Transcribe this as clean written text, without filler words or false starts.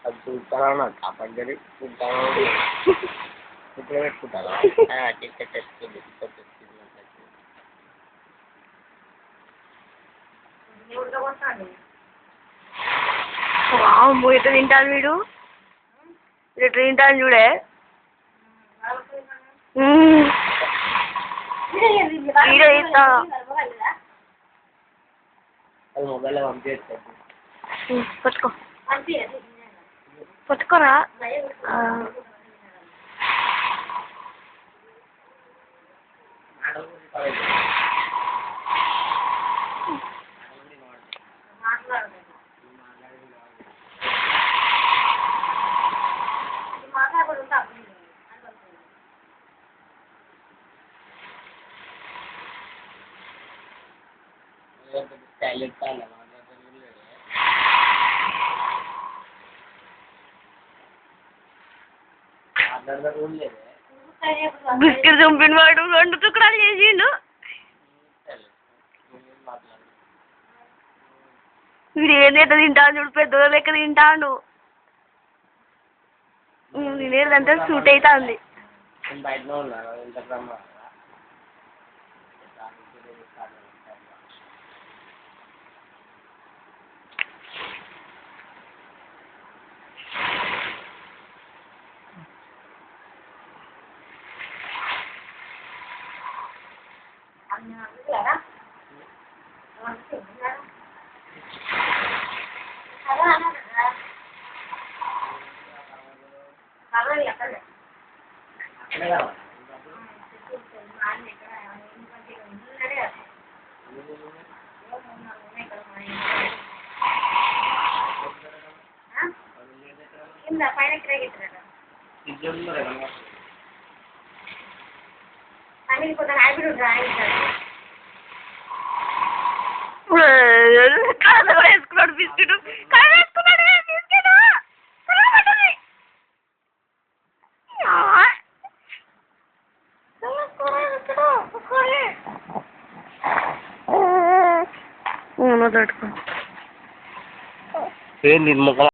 అది చూస్తారా నాకు కాపాడి చూస్తాను ఇప్పుడు పెట్టుకుంటారా వామ్మో ఎట్లా తింటాను వీడు ఎట్లా తింటాను చూడే వీడియో తీస్తా అది మొబైల్లో పంపించేస్తాను పట్టుకో పట్టుకోరా బిస్కెట్ చంపిన వాడు 2 తుక్కడాలు చేసిండు వీడు ఏదైతే తింటాను చూడు పెద్ద లెక్క తింటాడు నేనేదంటే సూట్ అవుతుంది వేసుకున్నాడు బిస్కెట్ ఏంది ముఖం